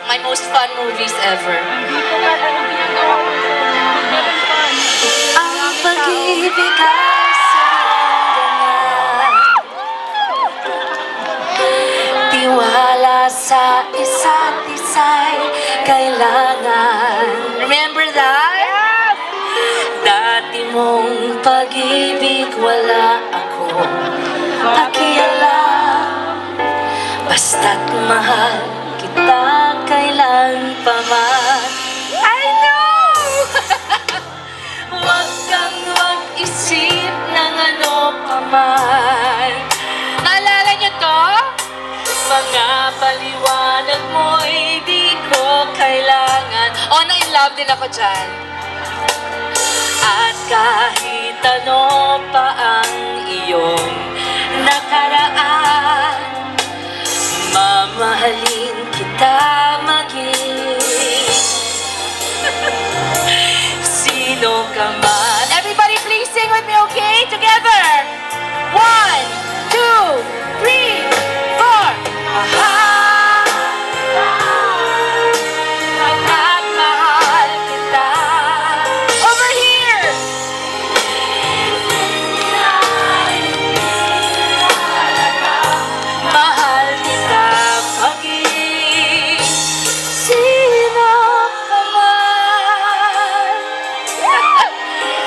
my most fun movies ever. Ang pag-ibig ay siyang ganyan. Tiwala sa isa't isa'y kailangan. Remember that? Dati mong pag-ibig, wala akong pakialam. Basta't mahal kita kailan pa man. I know! Huwag kang mag-isip ng ano pa man. Naalala niyo to? Mga paliwanag mo'y di ko kailangan. Oh, na-in-love din ako dyan. At kahit ano pa ang iyong nakaraan, mamahalin kita maging sino ka man. Everybody please sing with me, okay? Together! 1, 2, 3, 4. Mahal at mahal kita. Over here! Mahal kita maging sino ka man.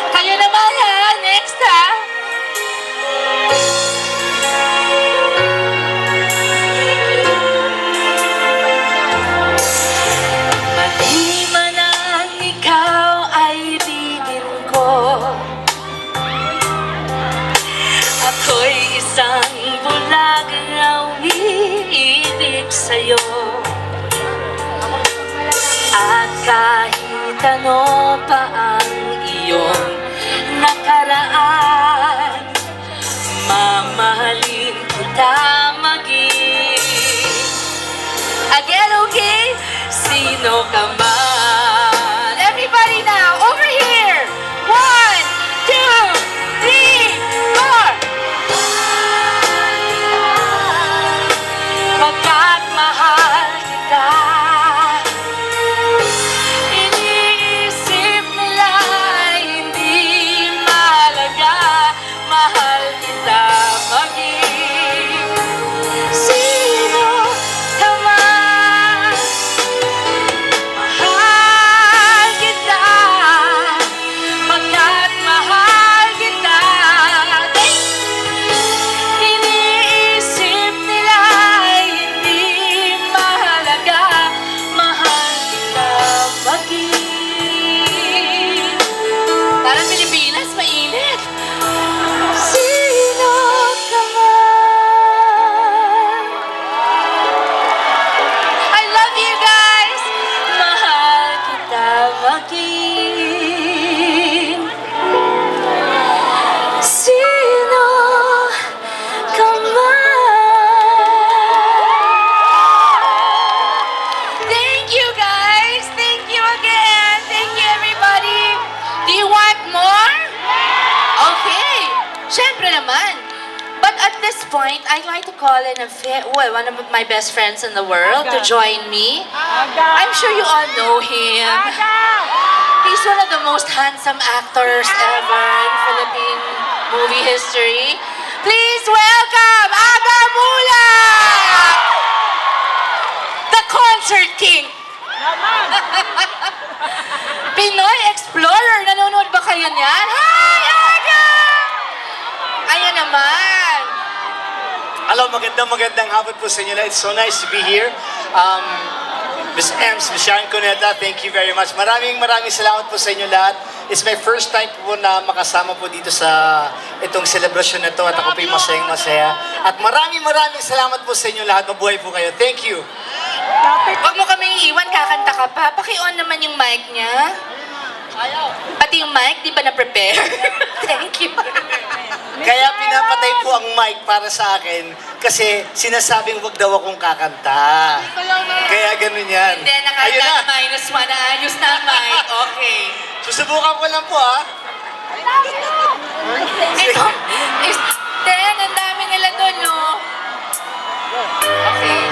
Kayo naman ha, next ha. Mali man ang ikaw ay ibigin ko. Ako'y isang bulagang umiibig sa'yo. At kahit ano pa ang iyong nakaraan, mamahalin kita maging again, okay? Sino ka man. Everybody now, over here. 1, 2, 3, 4. Pagkat mahal kita, iniisip nila hindi mahalaga. Mahal kita maging sino ka man. Mahal kita, pagkat mahal kita. Iniisip nila hindi mahalaga. Mahal kita maging. Parang Pilipinas, mainit. Sino ka man. I love you guys. Mahal kita maging sino ka man. Thank you guys. Thank you again. Thank you everybody. Do you want more? Okay. Syempre naman. But at this point, I'd like to call in one of my best friends in the world to join me. I'm sure you all know him. He's one of the most handsome actors ever in Philippine movie history. Please welcome Aga Mula! The Concert King! Pinoy Explorer! Nanonood ba kayo niyan? Hi, Aga! Ayan naman. Hello, magandang hapon po sa inyo lahat. It's so nice to be here. Miss Ems, Miss Sharon Cuneta, thank you very much. Maraming salamat po sa inyo lahat. It's my first time po na makasama po dito sa itong celebration na to at ako po yung masayang-masaya. At maraming salamat po sa inyo lahat. Mabuhay po kayo. Thank you. Huwag mo kaming iiwan, kakanta ka pa. Paki-on naman yung mic niya. Pati yung mic, di ba na-prepare? Thank you. Kaya pinapatay po ang mic para sa akin kasi sinasabing wag daw akong kakanta. Kaya ganun yan. Hindi, Ayun na. nakaka-1 na. Ayos na ang mic. Okay. Susubukan ko lang po ha. Ito, Ten, ang dami nila doon, no? Okay.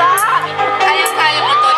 Kaya mo to.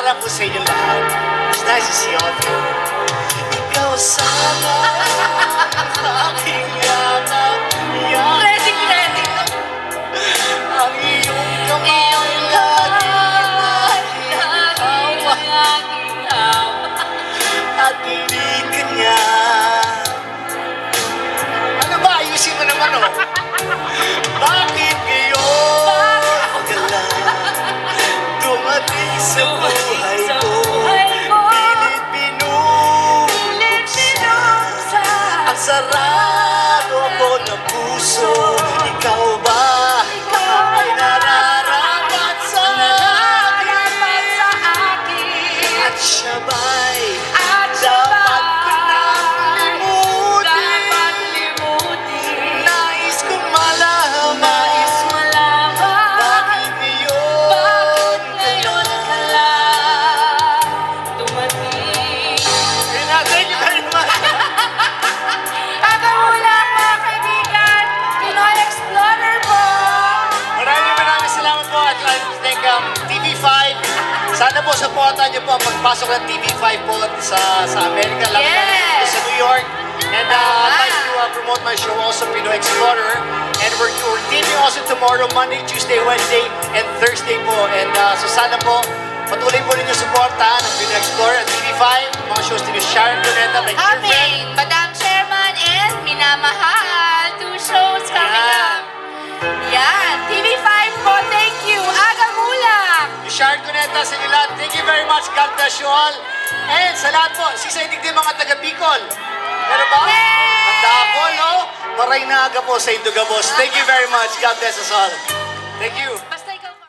para po sa inyo lahat. It's nice to see all of you. Ikaw sana aking yakap, yakap. Ready, ready. Ang iyong kamay lagi aking hawa at hindi kanya. Ano ba? Ayusin mo naman, oh. Bakit ngayon ka lang dumating sa buhay ko? Pilit binubuksan ang sarado ko ng puso. Ikaw ba ay nararapat sa akin? At siya ba'y dapat ko nang limutin? Nais kong malaman bakit ngayon ka lang Dumating. Ayun na, thank you very much. Kakamulang mga kaibigan, Pinoy Explorer po! Maraming salamat po at I thank TV5. Sana po supportan niyo po ang pagpasok ng TV5 po sa Amerika, lalo na Yes. sa New York. And I'd like to promote my show also, Pinoy Explorer. And we're taping also tomorrow, Monday, Tuesday, Wednesday, and Thursday po. And so sana po, patuloy po ninyo suportahan ang Pinoy Explorer at TV5, mga shows ni Miss Sharon Cuneta, my dear friend. Aming Madam Chairman and Minamahal. 2 shows coming Yan. up. Yan. TV5 po, thank you. Aga Mulak. Miss Sharon Cuneta sa inyo lahat. Thank you very much. God bless you all. And sa lahat po, sisainig din mga taga Bicol. Meron ba? Yay! Ang Dapol, no? Maray na aga po sa Indogabos. Thank you very much. God bless us all. Thank you.